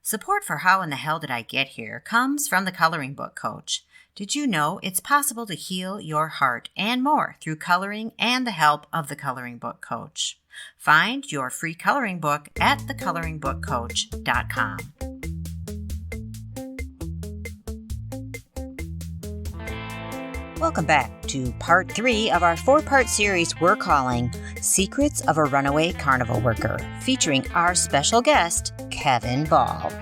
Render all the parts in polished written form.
Support for How in the Hell Did I Get Here comes from the Coloring Book Coach. Did you know it's possible to heal your heart and more through coloring and the help of the Coloring Book Coach? Find your free coloring book at thecoloringbookcoach.com. Welcome back to part 3 of our 4-part series we're calling Secrets of a Runaway Carnival Worker, featuring our special guest, Kevin Ball.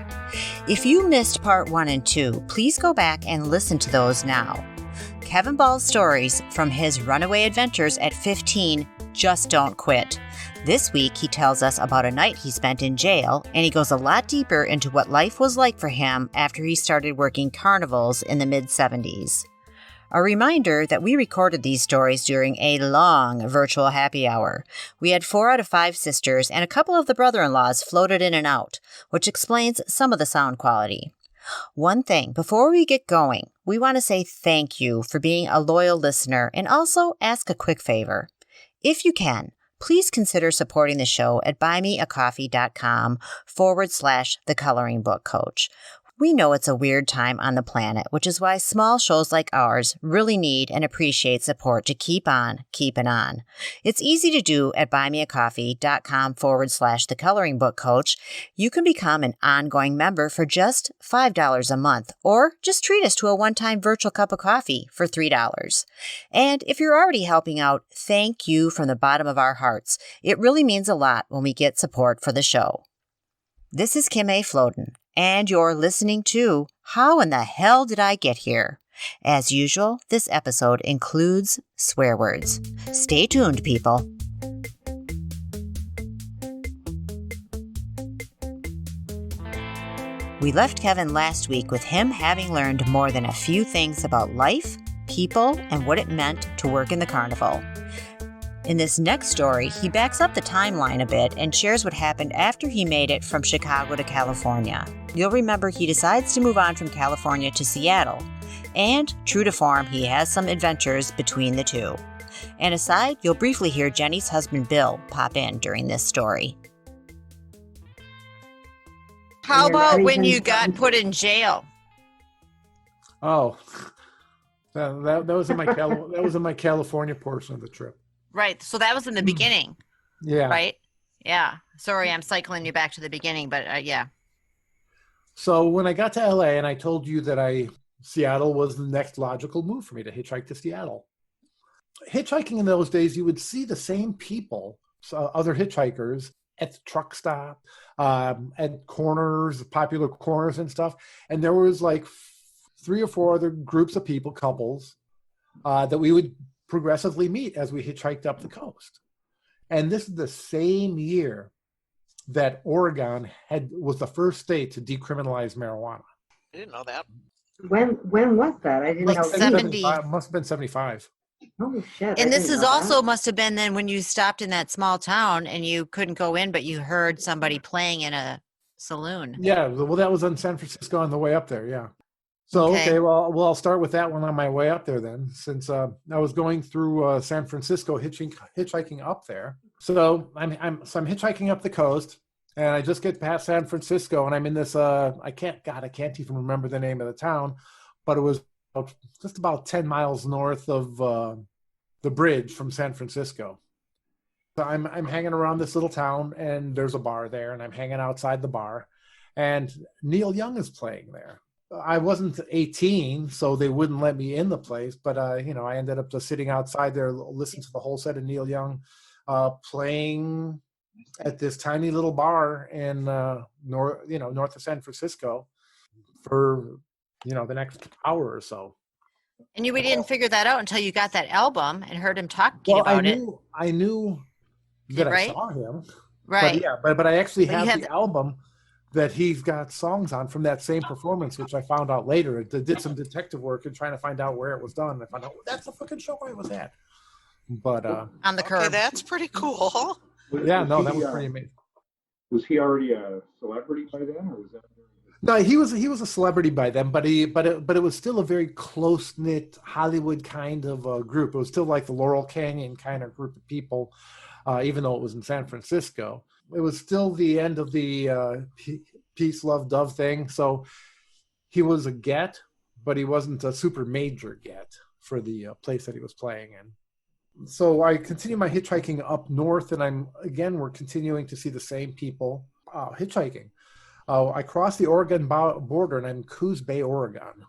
If you missed part 1 and 2, please go back and listen to those now. Kevin Ball's stories from his runaway adventures at 15 just don't quit. This week, he tells us about a night he spent in jail, and he goes a lot deeper into what life was like for him after he started working carnivals in the mid-70s. A reminder that we recorded these stories during a long virtual happy hour. We had 4 out of 5 sisters, and a couple of the brother-in-laws floated in and out, which explains some of the sound quality. One thing, before we get going, we want to say thank you for being a loyal listener and also ask a quick favor. If you can, please consider supporting the show at buymeacoffee.com/thecoloringbookcoach. We know it's a weird time on the planet, which is why small shows like ours really need and appreciate support to keep on keeping on. It's easy to do at buymeacoffee.com/thecoloringbookcoach. You can become an ongoing member for just $5 a month, or just treat us to a one-time virtual cup of coffee for $3. And if you're already helping out, thank you from the bottom of our hearts. It really means a lot when we get support for the show. This is Kim A. Floden, and you're listening to How in the Hell Did I Get Here? As usual, this episode includes swear words. Stay tuned, people. We left Kevin last week with him having learned more than a few things about life, people, and what it meant to work in the carnival. In this next story, he backs up the timeline a bit and shares what happened after he made it from Chicago to California. You'll remember he decides to move on from California to Seattle. And, true to form, he has some adventures between the two. And aside, you'll briefly hear Jenny's husband Bill pop in during this story. How about when you got put in jail? Oh, that was in my California portion of the trip. Right. So that was in the beginning. Yeah. Right? Yeah. Sorry, I'm cycling you back to the beginning, but yeah. So when I got to LA and I told you that Seattle was the next logical move for me to hitchhike to Seattle. Hitchhiking in those days, you would see the same people, other hitchhikers, at the truck stop, at corners, popular corners and stuff. And there was like 3 or 4 other groups of people, couples, that we would progressively meet as we hitchhiked up the coast. And this is the same year that Oregon was the first state to decriminalize marijuana. I didn't know that. When was that? I didn't know. 70. Must have been 75. Holy shit. And this is also must have been then when you stopped in that small town and you couldn't go in, but you heard somebody playing in a saloon. Yeah, well, that was in San Francisco on the way up there, yeah. So, okay, well, I'll start with that one on my way up there then, since I was going through San Francisco hitchhiking up there. So I'm hitchhiking up the coast, and I just get past San Francisco, and I'm in this, I can't even remember the name of the town, but it was just about 10 miles north of the bridge from San Francisco. So I'm hanging around this little town, and there's a bar there, and I'm hanging outside the bar, and Neil Young is playing there. I wasn't 18, so they wouldn't let me in the place, but I ended up just sitting outside there, listening to the whole set of Neil Young playing at this tiny little bar in north of San Francisco for the next hour or so. And we didn't figure that out until you got that album and heard him talking about it. I knew that I saw him, right? But I actually have the album that he's got songs on from that same performance, which I found out later. I did some detective work and trying to find out where it was done. I found out that's the fucking show I was at. But on the curb. Okay, that's pretty cool. Yeah, no, that was pretty amazing. Was he already a celebrity by then, or was that? No, he was a celebrity by then, but it was still a very close knit Hollywood kind of group. It was still like the Laurel Canyon kind of group of people, even though it was in San Francisco. It was still the end of the peace, love, dove thing. So he was a get, but he wasn't a super major get for the place that he was playing in. So I continue my hitchhiking up north, and we're continuing to see the same people hitchhiking. I cross the Oregon border, and I'm in Coos Bay, Oregon.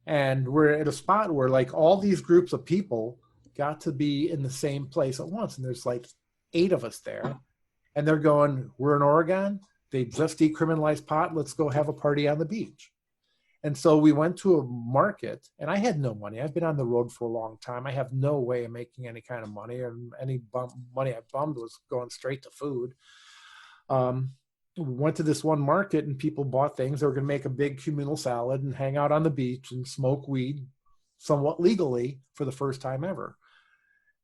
And we're at a spot where like all these groups of people got to be in the same place at once. And there's like 8 of us there. And they're going, we're in Oregon. They just decriminalized pot. Let's go have a party on the beach. And so we went to a market, and I had no money. I've been on the road for a long time. I have no way of making any kind of money, and any money I bummed was going straight to food. We went to this one market, and people bought things. They were going to make a big communal salad and hang out on the beach and smoke weed somewhat legally for the first time ever.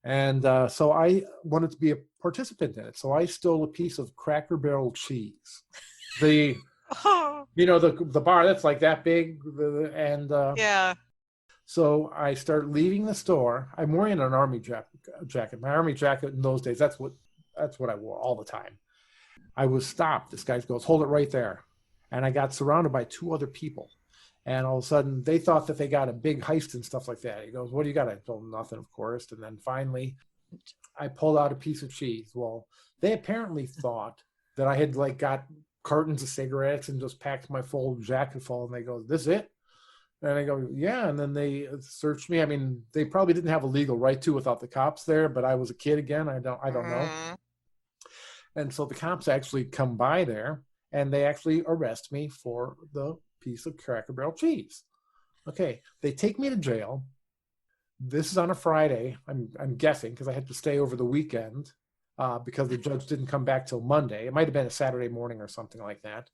And so I wanted to be a participant in it. So I stole a piece of Cracker Barrel cheese. The bar that's like that big. Yeah. So I start leaving the store. I'm wearing an army jacket. My army jacket in those days, that's what I wore all the time. I was stopped. This guy goes, hold it right there. And I got surrounded by 2 other people. And all of a sudden, they thought that they got a big heist and stuff like that. He goes, what do you got? I told him nothing, of course. And then finally, I pulled out a piece of cheese. Well, they apparently thought that I had like got cartons of cigarettes and just packed my full jacket full. And they go, this it? And I go, yeah. And then they searched me. I mean, they probably didn't have a legal right to without the cops there, but I was a kid again. I don't know. And so the cops actually come by there, and they actually arrest me for the piece of Cracker Barrel cheese. Okay, they take me to jail. This is on a Friday, I'm guessing, because I had to stay over the weekend because the judge didn't come back till Monday. It might have been a Saturday morning or something like that.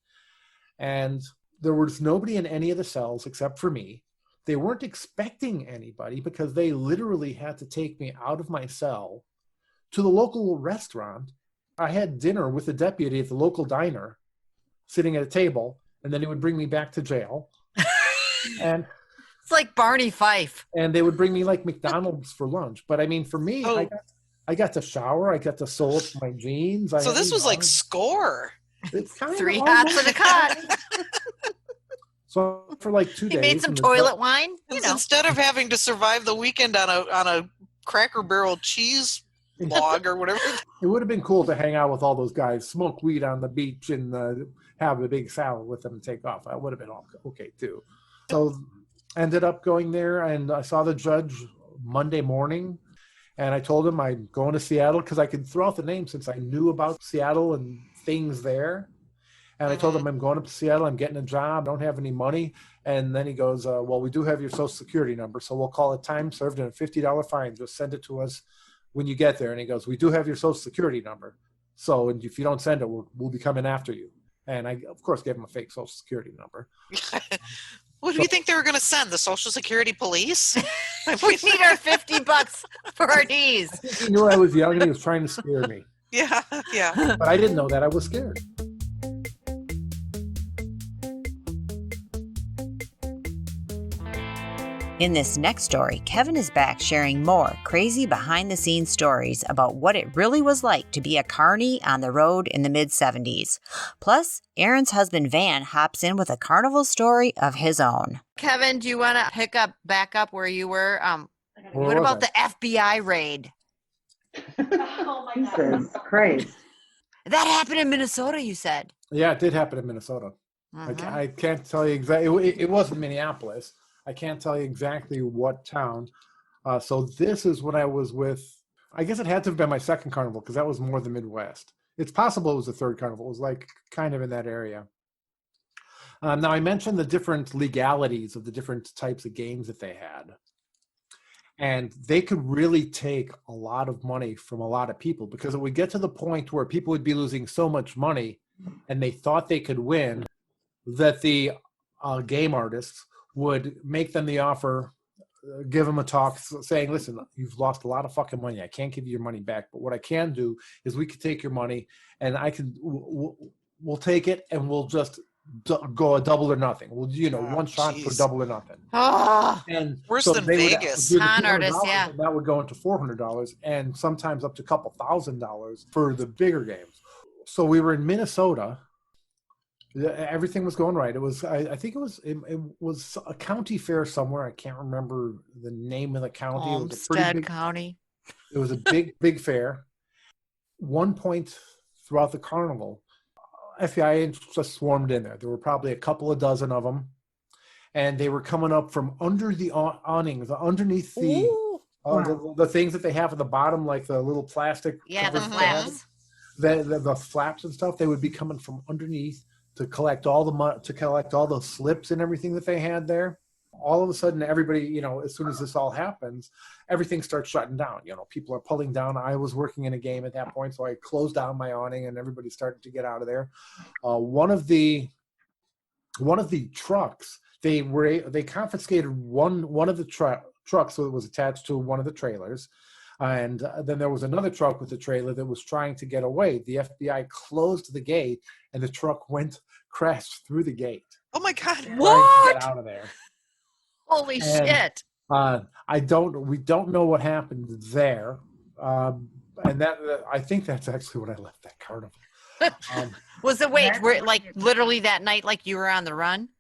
And there was nobody in any of the cells except for me. They weren't expecting anybody because they literally had to take me out of my cell to the local restaurant. I had dinner with the deputy at the local diner, sitting at a table, and then he would bring me back to jail. And it's like Barney Fife. And they would bring me like McDonald's for lunch. But I mean, for me, I got to shower. I got to sew up my jeans. So this was like score. It's kind of 3 hats and a cot. So for like 2 days. He made some toilet wine. Instead of having to survive the weekend on a Cracker Barrel cheese log or whatever. It would have been cool to hang out with all those guys, smoke weed on the beach, and have a big salad with them and take off. That would have been okay too. So ended up going there, and I saw the judge Monday morning, and I told him I'm going to Seattle because I could throw out the name since I knew about Seattle and things there. And I told him I'm going up to Seattle. I'm getting a job. I don't have any money. And then he goes, well, we do have your Social Security number, so we'll call it time served and a $50 fine. Just send it to us when you get there. And he goes, we do have your Social Security number. So and if you don't send it, we'll be coming after you. And I, of course, gave him a fake Social Security number. What do you think they were going to send? The Social Security police? We need our $50 for our knees. He knew I was young and he was trying to scare me. Yeah. But I didn't know that. I was scared. In this next story, Kevin is back sharing more crazy behind-the-scenes stories about what it really was like to be a carny on the road in the mid-'70s. Plus, Erin's husband Van hops in with a carnival story of his own. Kevin, do you want to back up where you were? What about the FBI raid? Oh my God. Jesus Christ. That happened in Minnesota, you said. Yeah, it did happen in Minnesota. I can't tell you exactly. It wasn't Minneapolis. I can't tell you exactly what town. So this is when I was with, I guess it had to have been my second carnival because that was more the Midwest. It's possible it was the third carnival. It was like kind of in that area. Now I mentioned the different legalities of the different types of games that they had. And they could really take a lot of money from a lot of people because it would get to the point where people would be losing so much money and they thought they could win that the game artists would make them the offer, give them a talk saying, listen, you've lost a lot of fucking money. I can't give you your money back. But what I can do is we could take your money and we'll take it and we'll just go a double or nothing. We'll, one shot for double or nothing. And worse so than Vegas. Con artists, yeah. And that would go into $400 and sometimes up to a couple $1,000 for the bigger games. So we were in Minnesota. Everything was going right. It was, I think it was a county fair somewhere. I can't remember the name of the county. It was a pretty big County. It was a big fair. One point throughout the carnival, FBI agents just swarmed in there. There were probably a couple of dozen of them, and they were coming up from under the awning, underneath the things that they have at the bottom, like the little plastic. Yeah, the flaps. The flaps and stuff. They would be coming from underneath to collect all the slips and everything that they had there. All of a sudden, everybody, as soon as this all happens, everything starts shutting down. People are pulling down. I was working in a game at that point, so I closed down my awning, and everybody started to get out of there. One of the trucks, they confiscated one of the trucks that was attached to one of the trailers. And then there was another truck with a trailer that was trying to get away. The FBI closed the gate, and the truck crashed through the gate. Oh my God! What? To get out of there. Holy shit! We don't know what happened there, and I think that's actually when I left that carnival. Was it literally that night, like you were on the run?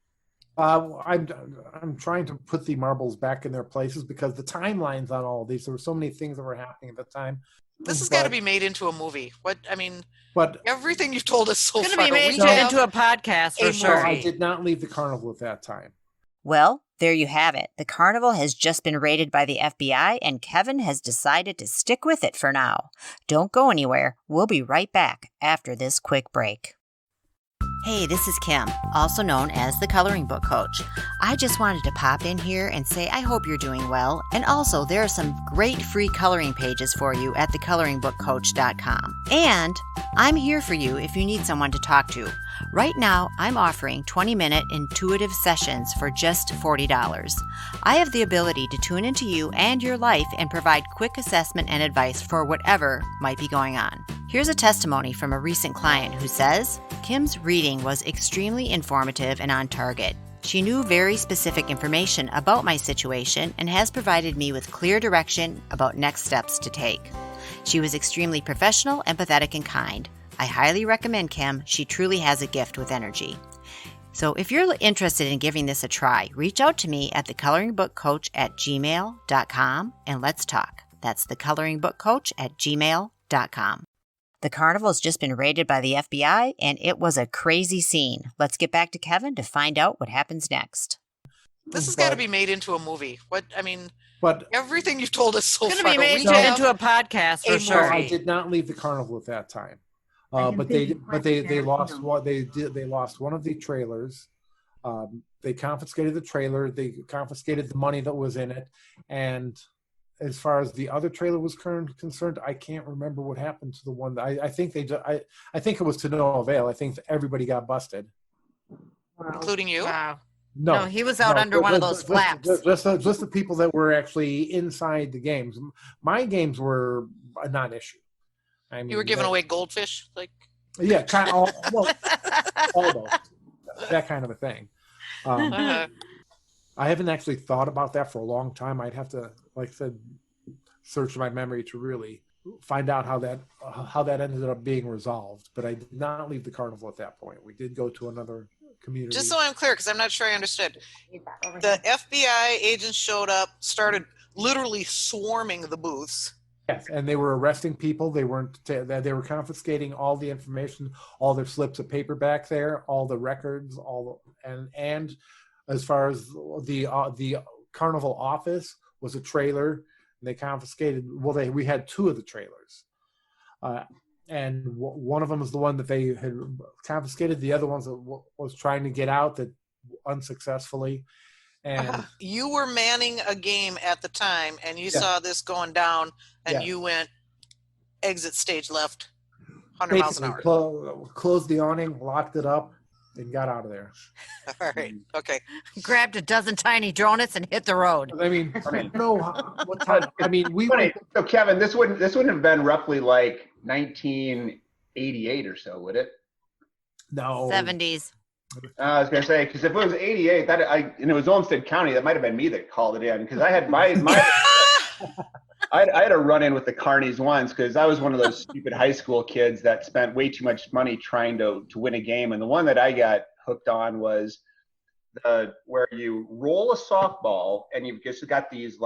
I'm trying to put the marbles back in their places because the timelines on all of these, there were so many things that were happening at the time. This has got to be made into a movie. But everything you've told us so far. It's going to be made into a podcast for sure. I did not leave the carnival at that time. Well, there you have it. The carnival has just been raided by the FBI, and Kevin has decided to stick with it for now. Don't go anywhere. We'll be right back after this quick break. Hey, this is Kim, also known as the Coloring Book Coach. I just wanted to pop in here and say I hope you're doing well, and also there are some great free coloring pages for you at thecoloringbookcoach.com. And I'm here for you if you need someone to talk to. Right now, I'm offering 20-minute intuitive sessions for just $40. I have the ability to tune into you and your life and provide quick assessment and advice for whatever might be going on. Here's a testimony from a recent client who says, Kim's reading was extremely informative and on target. She knew very specific information about my situation and has provided me with clear direction about next steps to take. She was extremely professional, empathetic, and kind. I highly recommend Kim. She truly has a gift with energy. So if you're interested in giving this a try, reach out to me at thecoloringbookcoach@gmail.com and let's talk. That's thecoloringbookcoach@gmail.com. The carnival's just been raided by the FBI, and it was a crazy scene. Let's get back to Kevin to find out what happens next. This has got to be made into a movie. But everything you've told us so far. It's going to be made into a podcast for sure. I did not leave the carnival at that time. But they lost one of the trailers. They confiscated the trailer. They confiscated the money that was in it. And as far as the other trailer was concerned, I can't remember what happened to the one that I think it was to no avail. I think everybody got busted, including you. Wow. No, he was out under one of those flaps. Just the people that were actually inside the games. My games were a non-issue. I mean, you were giving away goldfish, yeah, kind of, all those, that kind of a thing. I haven't actually thought about that for a long time. I'd have to, like I said, search my memory to really find out how that ended up being resolved. But I did not leave the carnival at that point. We did go to another community. Just so I'm clear, because I'm not sure I understood. The FBI agents showed up, started literally swarming the booths. Yes, and they were arresting people. They were confiscating all the information, all their slips of paper back there, all the records, and as far as the carnival office was a trailer, and they confiscated. Well, we had two of the trailers, and one of them was the one that they had confiscated. The other one was trying to get out, that unsuccessfully. And you were manning a game at the time, and you saw this going down, and you went exit stage left, 100 miles an hour. Closed the awning, locked it up, and got out of there. All right. Okay. Grabbed a dozen tiny donuts and hit the road. I mean, I don't know what time. I mean, So Kevin, this wouldn't have been roughly like 1988 or so, would it? No. 70s. I was gonna say, because if it was 88, and it was Olmsted County, that might have been me that called it in, because I had my I had a run-in with the carnies once because I was one of those stupid high school kids that spent way too much money trying to win a game. And the one that I got hooked on was where you roll a softball and you've just got these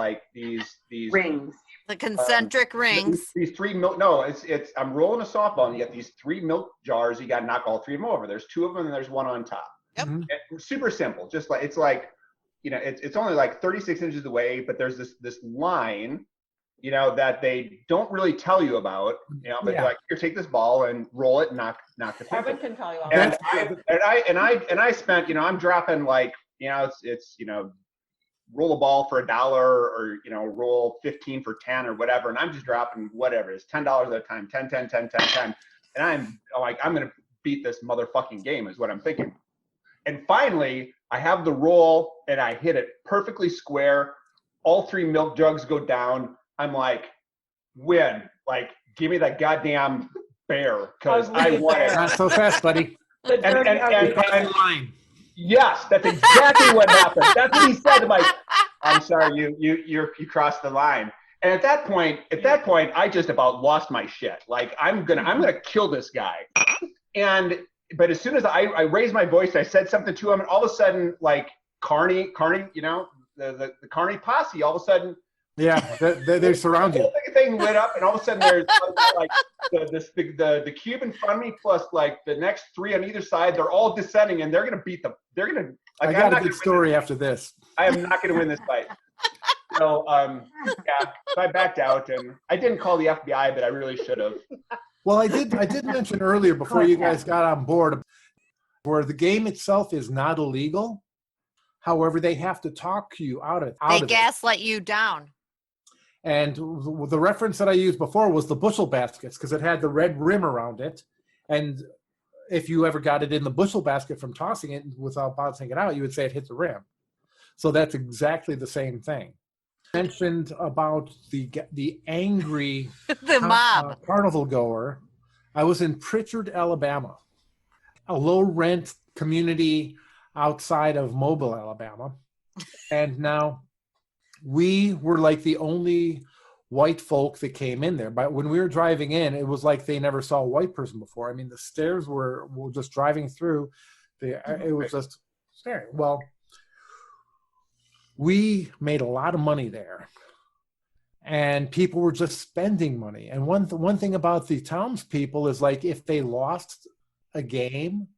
rings. The concentric rings. These three milk. No, it's I'm rolling a softball and you get these 3 milk jars. You got to knock all 3 of them over. There's 2 of them and there's 1 on top. Yep. Super simple. Just like it's like, it's only like 36 inches away, but there's this line, that they don't really tell you about, but they're like, here, take this ball and roll it and knock the pin. Kevin can tell you all And that. I spent, I'm dropping like, it's roll a ball for $1 or, roll 15 for 10 or whatever. And I'm just dropping whatever. It's $10 at a time, 10, 10, 10, 10, 10. And I'm like, I'm going to beat this motherfucking game is what I'm thinking. And finally, I have the roll and I hit it perfectly square. All 3 milk jugs go down. I'm like, win. Like, give me that goddamn bear because I won it. Not so fast, buddy. And yes, that's exactly what happened. That's what he said. I'm sorry, you crossed the line. And at that point, I just about lost my shit. Like, I'm gonna kill this guy. But as soon as I raised my voice, I said something to him, and all of a sudden, like Carney, the Carney posse, all of a sudden. Yeah, they surround you. The thing lit up, and all of a sudden there's like the cube in front of me, plus like the next 3 on either side. They're all descending, and they're gonna beat them. They're gonna. Like, I got a good story after this. I am not gonna win this fight. So so I backed out, and I didn't call the FBI, but I really should have. Well, I did mention earlier before you guys got on board, where the game itself is not illegal. However, they have to talk you out of it. They gaslight you down. And the reference that I used before was the bushel baskets because it had the red rim around it. And if you ever got it in the bushel basket from tossing it without bouncing it out, you would say it hit the rim. So that's exactly the same thing. Mentioned about the angry mob carnival goer. I was in Pritchard, Alabama, a low rent community outside of Mobile, Alabama. And now we were like the only white folk that came in there. But when we were driving in, it was like they never saw a white person before. I mean, the stairs were just driving through. It was just staring. Well, we made a lot of money there. And people were just spending money. And one thing about the townspeople is like if they lost a game,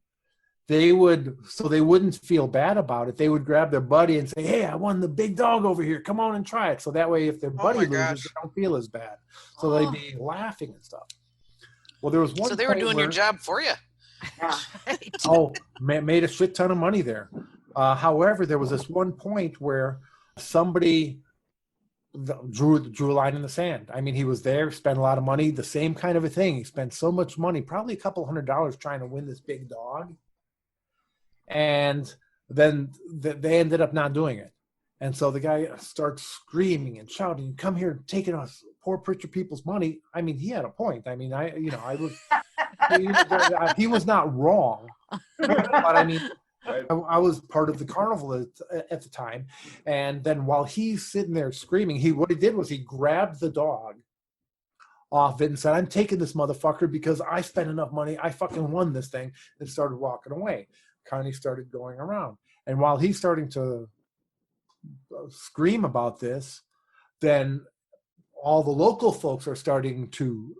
they wouldn't feel bad about it. They would grab their buddy and say, "Hey, I won the big dog over here. Come on and try it." So that way, if their buddy loses, they don't feel as bad. So they'd be laughing and stuff. Well, there was one. So they were doing your job for you. Yeah. Made a shit ton of money there. However, there was this one point where somebody drew a line in the sand. I mean, he was there, spent a lot of money, the same kind of a thing. He spent so much money, probably a couple $100 trying to win this big dog. And then they ended up not doing it. And so the guy starts screaming and shouting, "Come here, taking us poor Pritchard people's money." I mean, he had a point. I mean, he was not wrong. But I mean, I was part of the carnival at the time. And then while he's sitting there screaming, what he did was he grabbed the dog off it and said, "I'm taking this motherfucker because I spent enough money. I fucking won this thing," and started walking away. Connie started going around. And while he's starting to scream about this, then all the local folks are starting to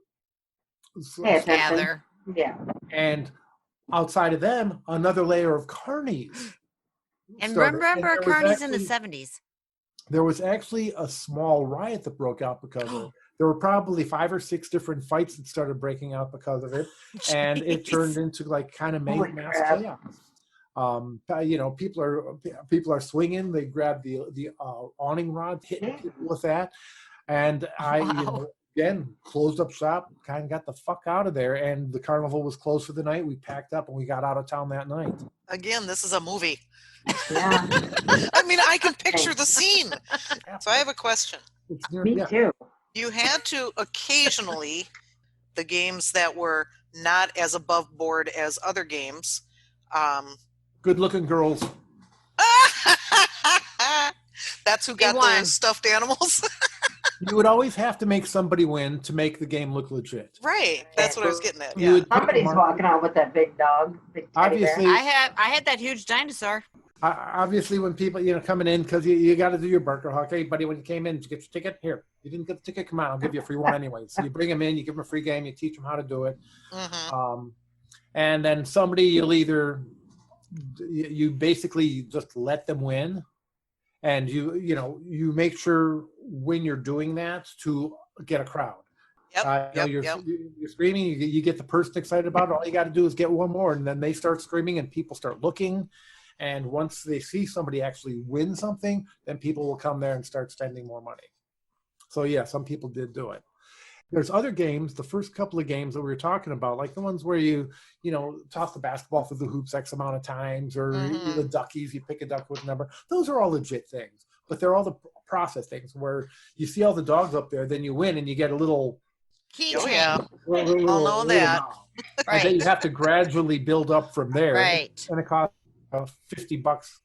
gather. Yeah. And outside of them, another layer of carnies. And remember carnies in the 70s. There was actually a small riot that broke out because of it. There were probably 5 or 6 different fights that started breaking out because of it. And it turned into like kind of mass chaos. People are swinging. They grab the awning rod, hitting people with that, and again closed up shop, kind of got the fuck out of there. And the carnival was closed for the night. We packed up and we got out of town that night. Again, this is a movie. Yeah. I mean, I can picture the scene. So I have a question. Me too. You had to occasionally, the games that were not as above board as other games. Good-looking girls. That's who got the stuffed animals. You would always have to make somebody win to make the game look legit. Right. That's what I was getting at. You Yeah. would pick Somebody's walking out with that big dog. Big teddy bear. Obviously, I had that huge dinosaur. obviously, when people coming in, because you got to do your burger hawk. Hey, buddy, when you came in, did you get your ticket? Here, you didn't get the ticket. Come on, I'll give you a free one anyway. So you bring them in, you give them a free game, you teach them how to do it, and then somebody you basically just let them win, and you make sure when you're doing that to get a crowd. You're screaming, you get the person excited about it. All you got to do is get one more, and then they start screaming, and people start looking. And once they see somebody actually win something, then people will come there and start spending more money. So yeah, some people did do it. There's other games, the first couple of games that we were talking about, like the ones where you toss the basketball through the hoops X amount of times, or the duckies, you pick a duck with a number. Those are all legit things, but they're all the process things where you see all the dogs up there, then you win and you get a little Keychain. Oh yeah. little I'll know that. Right. And then you have to gradually build up from there. Right. And it costs $50,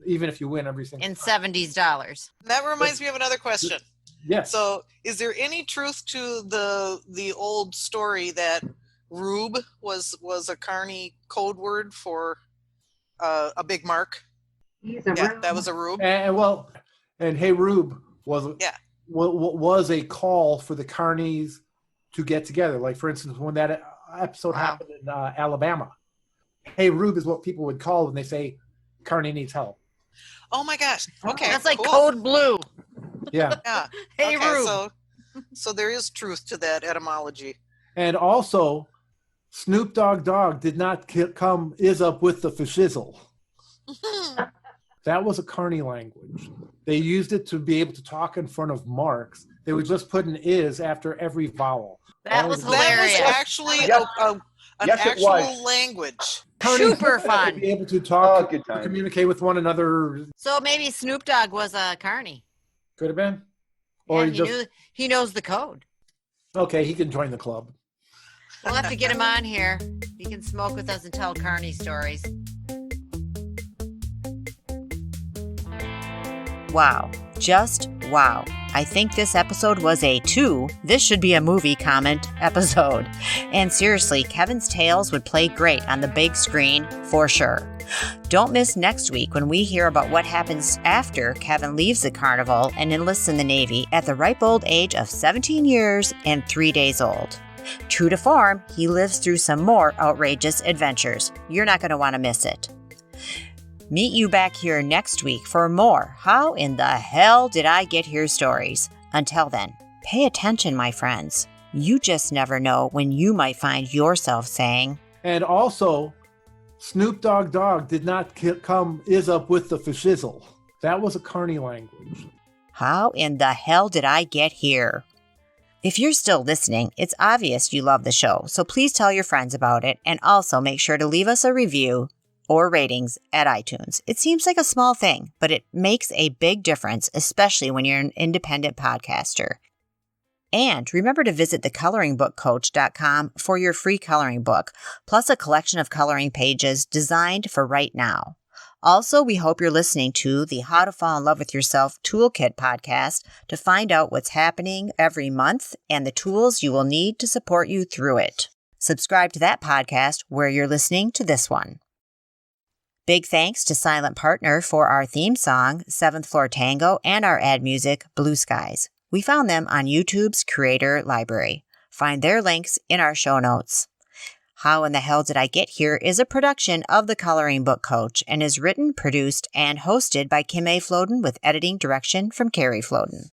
even if you win every single And time. $70. That reminds me of another question. Yes. So, is there any truth to the old story that Rube was a Carney code word for a big mark? He's a Yeah, that was a Rube. And Hey Rube was a call for the Carnies to get together. Like, for instance, when that episode happened in Alabama, Hey Rube is what people would call when they say Carney needs help. Oh my gosh. Okay. That's like cool. Code Blue. Yeah. Yeah. Hey okay, Rube. So there is truth to that etymology. And also, Snoop Dogg did not is up with the fashizzle. That was a Carney language. They used it to be able to talk in front of marks. They would just put an is after every vowel. That was hilarious. That was actually an Yes, it actual was. language. Super Carnies fun. to be able to talk, good time. communicate with one another. So maybe Snoop Dogg was a Carney. Could have been. Or he knows the code. Okay, he can join the club. We'll have to get him on here. He can smoke with us and tell Carney stories. Wow. Just wow. I think this episode was a 2. This should be a movie comment episode. And seriously, Kevin's tales would play great on the big screen for sure. Don't miss next week when we hear about what happens after Kevin leaves the carnival and enlists in the Navy at the ripe old age of 17 years and 3 days old. True to form, he lives through some more outrageous adventures. You're not going to want to miss it. Meet you back here next week for more How in the Hell Did I Get Here stories. Until then, pay attention, my friends. You just never know when you might find yourself saying, And also, Snoop Dogg did not is up with the fashizzle. That was a Carney language. How in the hell did I get here? If you're still listening, it's obvious you love the show, so please tell your friends about it, and also make sure to leave us a review or ratings at iTunes. It seems like a small thing, but it makes a big difference, especially when you're an independent podcaster. And remember to visit thecoloringbookcoach.com for your free coloring book, plus a collection of coloring pages designed for right now. Also, we hope you're listening to the How to Fall in Love with Yourself Toolkit podcast to find out what's happening every month and the tools you will need to support you through it. Subscribe to that podcast where you're listening to this one. Big thanks to Silent Partner for our theme song, 7th Floor Tango, and our ad music, Blue Skies. We found them on YouTube's Creator Library. Find their links in our show notes. How in the Hell Did I Get Here is a production of The Coloring Book Coach and is written, produced, and hosted by Kim A. Floden with editing direction from Carrie Floden.